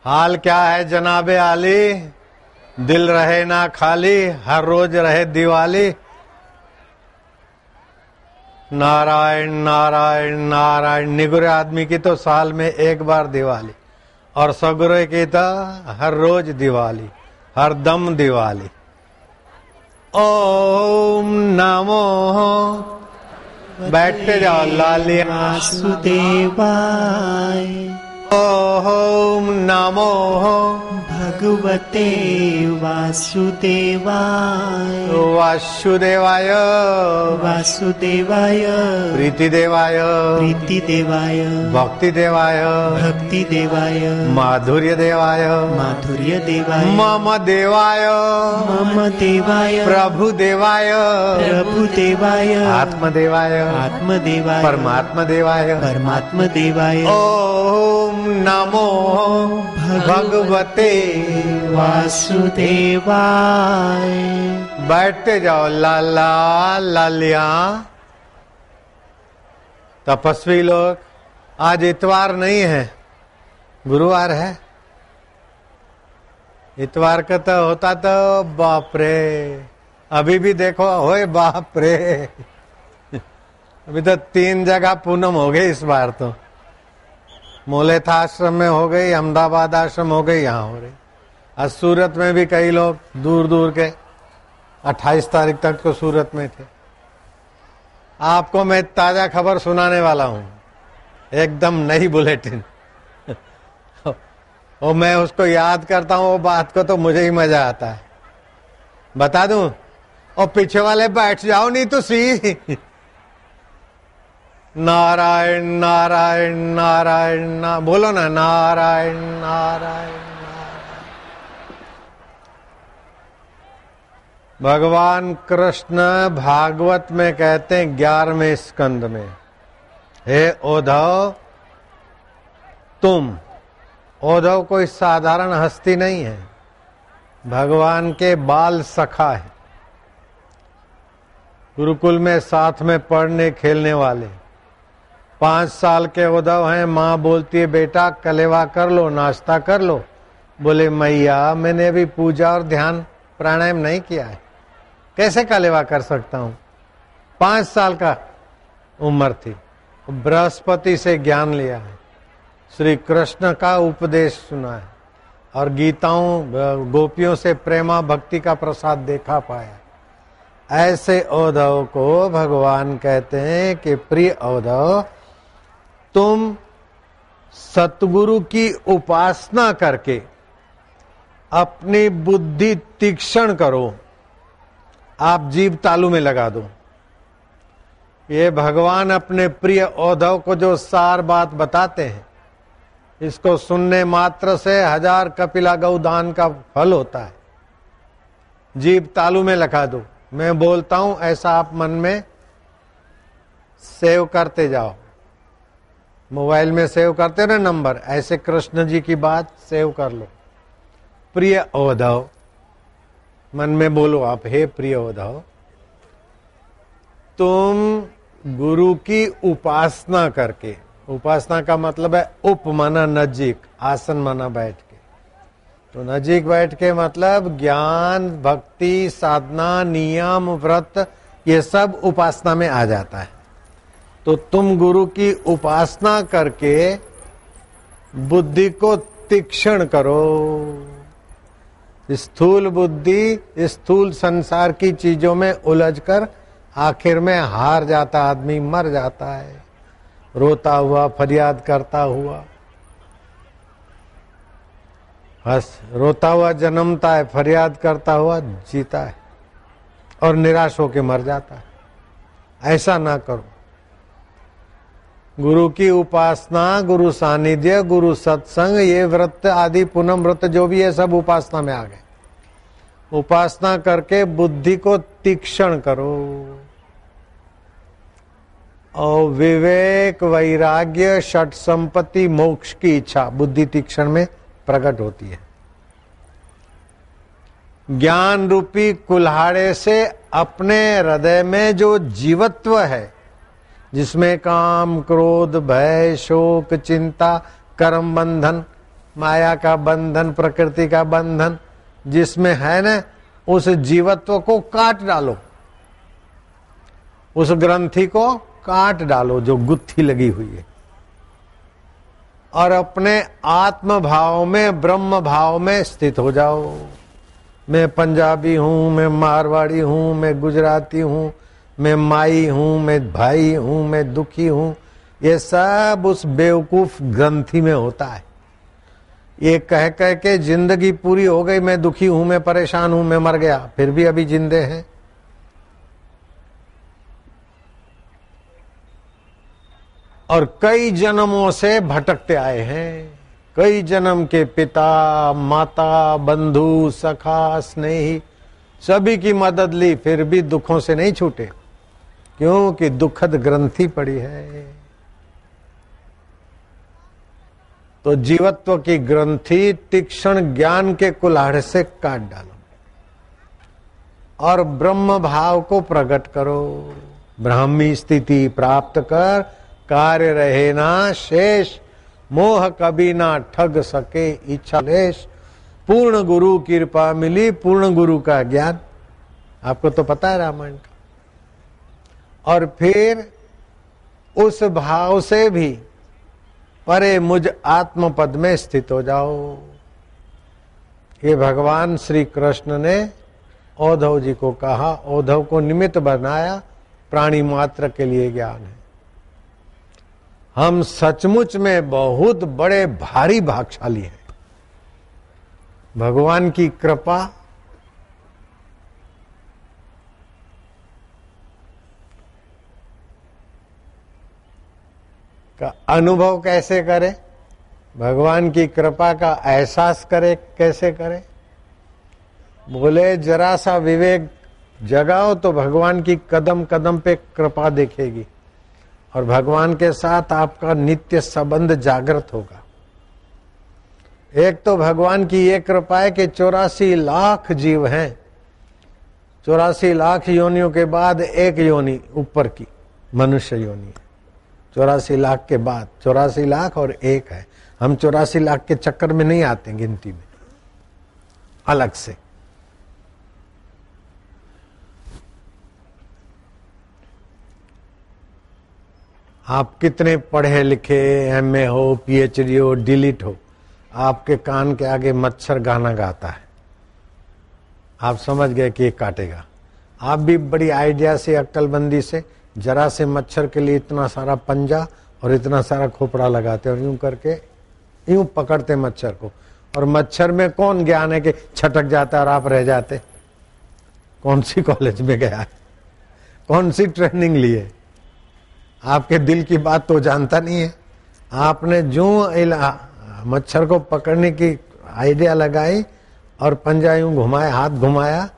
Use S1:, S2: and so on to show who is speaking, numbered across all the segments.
S1: हाल क्या है जनाबे आली, दिल रहे ना खाली, हर रोज रहे दिवाली। नारायण नारायण नारायण। निगुरे आदमी की तो साल में एक बार दिवाली, और सगुरे की तो हर रोज दिवाली, हर दम दिवाली। ओम नमो, बैठते जाओ लालिया।
S2: वासुदेवाय।
S1: ओम नमो
S2: भगवते वासुदेवाय।
S1: वासुदेवाय
S2: वासुदेवाय।
S1: प्रीतिदेवाय
S2: प्रीतिदेवाय।
S1: भक्तिदेवाय
S2: भक्तिदेवाय।
S1: माधुर्यदेवाय
S2: माधुर्यदेवाय।
S1: मम देवाय
S2: मम देवाय।
S1: प्रभुदेवाय
S2: प्रभुदेवाय।
S1: आत्मदेवाय
S2: आत्मदेवाय।
S1: परमात्मदेवाय
S2: परमात्मदेवाय।
S1: ओम नमो भगवते
S2: वासुदेवाय।
S1: बैठते जाओ लाला लालिया। तपस्वी लोग, आज इतवार नहीं है, गुरुवार है। इतवार का तो होता तो बाप रे, अभी भी देखो होए बाप रे। अभी तो 3 जगह पूनम हो गई इस बार तो। मोलेथा आश्रम में हो गई, अहमदाबाद आश्रम हो गई, यहाँ हो रही। आज सूरत में भी कई लोग दूर दूर के 28 तारीख तक तो सूरत में थे। आपको मैं ताजा खबर सुनाने वाला हूँ, एकदम नई बुलेटिन। और मैं उसको याद करता हूँ, वो बात को तो मुझे ही मजा आता है। बता दूं, और पीछे वाले बैठ जाओ नहीं तो सी। नारायण नारायण नारायण ना, बोलो ना नारायण नारायण नारायण। भगवान कृष्ण भागवत में कहते हैं 11वें स्कंद में, हे उद्धव, तुम, उद्धव कोई साधारण हस्ती नहीं है, भगवान के बाल सखा है। गुरुकुल में साथ में पढ़ने खेलने वाले 5 साल के उद्धव हैं। माँ बोलती है बेटा कलेवा कर लो, नाश्ता कर लो। बोले मैया मैंने अभी पूजा और ध्यान प्राणायाम नहीं किया है, कैसे कलेवा कर सकता हूँ। 5 साल का उम्र थी। बृहस्पति से ज्ञान लिया है, श्री कृष्ण का उपदेश सुना है, और गीताओं गोपियों से प्रेमा भक्ति का प्रसाद देखा पाया। ऐसे उद्धव को भगवान कहते हैं कि प्रिय उद्धव, तुम सतगुरु की उपासना करके अपनी बुद्धि तीक्ष्ण करो, आप जीभ तालू में लगा दो। ये भगवान अपने प्रिय उद्धव को जो सार बात बताते हैं, इसको सुनने मात्र से 1000 कपिला गौ दान का फल होता है। जीभ तालू में लगा दो। मैं बोलता हूं ऐसा आप मन में सेव करते जाओ, मोबाइल में सेव करते ना नंबर, ऐसे कृष्ण जी की बात सेव कर लो। प्रिय उद्धव, मन में बोलो आप, हे प्रिय उद्धव, तुम गुरु की उपासना करके, उपासना का मतलब है उप माना नजीक, आसन माना बैठ के, तो नजीक बैठ के मतलब ज्ञान भक्ति साधना नियम व्रत ये सब उपासना में आ जाता है। तो तुम गुरु की उपासना करके बुद्धि को तीक्ष्ण करो। स्थूल बुद्धि स्थूल संसार की चीजों में उलझकर आखिर में हार जाता आदमी, मर जाता है, रोता हुआ फरियाद करता हुआ। बस रोता हुआ जन्मता है, फरियाद करता हुआ जीता है, और निराश होकर मर जाता है। ऐसा ना करो। गुरु की उपासना, गुरु सानिध्य, गुरु सत्संग, ये व्रत आदि पूनम व्रत जो भी है सब उपासना में आ गए। उपासना करके बुद्धि को तीक्ष्ण करो, और विवेक वैराग्य षट संपत्ति मोक्ष की इच्छा बुद्धि तीक्ष्ण में प्रकट होती है। ज्ञान रूपी कुल्हाड़े से अपने हृदय में जो जीवत्व है, जिसमें काम क्रोध भय शोक चिंता कर्म बंधन माया का बंधन, प्रकृति का बंधन जिसमें है ना, उस जीवत्व को काट डालो, उस ग्रंथि को काट डालो जो गुत्थी लगी हुई है, और अपने आत्म भाव में, ब्रह्म भाव में स्थित हो जाओ। मैं पंजाबी हूं, मैं मारवाड़ी हूं, मैं गुजराती हूं, मैं माई हूं, मैं भाई हूं, मैं दुखी हूं, ये सब उस बेवकूफ ग्रंथि में होता है। ये कह कह के जिंदगी पूरी हो गई, मैं दुखी हूं, मैं परेशान हूं, मैं मर गया, फिर भी अभी जिंदे हैं। और कई जन्मों से भटकते आए हैं, कई जन्म के पिता, माता, बंधु, सखा, स्नेही सभी की मदद ली, फिर भी दुखों से नहीं छूटे, क्योंकि दुखद ग्रंथि पड़ी है। तो जीवत्व की ग्रंथि तीक्ष्ण ज्ञान के कुल्हाड़े से काट डालो और ब्रह्म भाव को प्रकट करो। ब्राह्मी स्थिति प्राप्त कर कार्य रहे ना शेष, मोह कभी ना ठग सके इच्छा लेश। पूर्ण गुरु की कृपा मिली, पूर्ण गुरु का ज्ञान, आपको तो पता है रामायण का। और फिर उस भाव से भी परे मुझ आत्म पद में स्थित हो जाओ। ये भगवान श्री कृष्ण ने औद्धव जी को कहा, औद्धव को निमित्त बनाया, प्राणी मात्र के लिए ज्ञान है। हम सचमुच में बहुत बड़े भारी भाग्यशाली हैं। भगवान की कृपा का अनुभव कैसे करें, भगवान की कृपा का एहसास करे कैसे करें? बोले जरा सा विवेक जगाओ तो भगवान की कदम कदम पे कृपा दिखेगी और भगवान के साथ आपका नित्य संबंध जागृत होगा। एक तो भगवान की ये कृपा है कि 84 लाख जीव हैं, 84 लाख योनियों के बाद एक योनि ऊपर की मनुष्य योनि है। 84 लाख के बाद 84 लाख और एक है। हम 84 लाख के चक्कर में नहीं आते गिनती में, अलग से। आप कितने पढ़े लिखे, एमए हो, पीएचडी हो, डिलीट हो, आपके कान के आगे मच्छर गाना गाता है, आप समझ गए कि ये काटेगा। आप भी बड़ी आइडिया से, अक्लबंदी से जरा से मच्छर के लिए इतना सारा पंजा और इतना सारा खोपड़ा लगाते और यूं करके यूं पकड़ते मच्छर को। और मच्छर में कौन ज्ञान है कि छटक जाता और आप रह जाते? कौन सी कॉलेज में गया है, कौन सी ट्रेनिंग ली है? आपके दिल की बात तो जानता नहीं है। आपने जो मच्छर को पकड़ने की आइडिया लगाई और पंजा यूं घुमाया, हाथ घुमाया,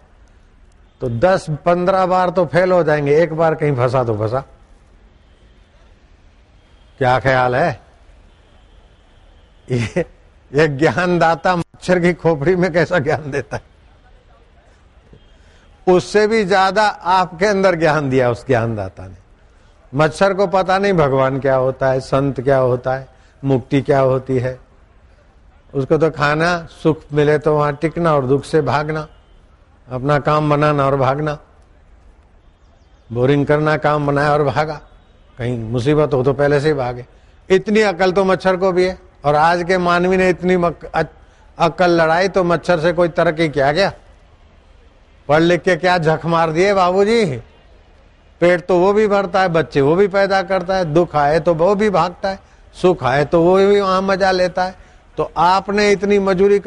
S1: तो 10-15 बार तो फेल हो जाएंगे, एक बार कहीं फंसा तो फंसा। क्या ख्याल है? ये ज्ञानदाता मच्छर की खोपड़ी में कैसा ज्ञान देता है? उससे भी ज्यादा आपके अंदर ज्ञान दिया उस ज्ञानदाता ने। मच्छर को पता नहीं भगवान क्या होता है, संत क्या होता है, मुक्ति क्या होती है। उसको तो खाना, सुख मिले तो वहां टिकना और दुख से भागना, अपना काम बनाना और भागना, बोरिंग करना, काम बनाया और भागा, कहीं मुसीबत हो तो पहले से ही भागे। इतनी अकल तो मच्छर को भी है। और आज के मानवी ने इतनी अकल लड़ाई तो मच्छर से कोई तरक्की क्या गया? पढ़ लिख के क्या झक मार दिए बाबूजी? पेट तो वो भी भरता है, बच्चे वो भी पैदा करता है, दुख आए तो वो भी भागता है, सुख आए तो वो भी वहां मजा लेता है। तो आपने इतनी मजूरी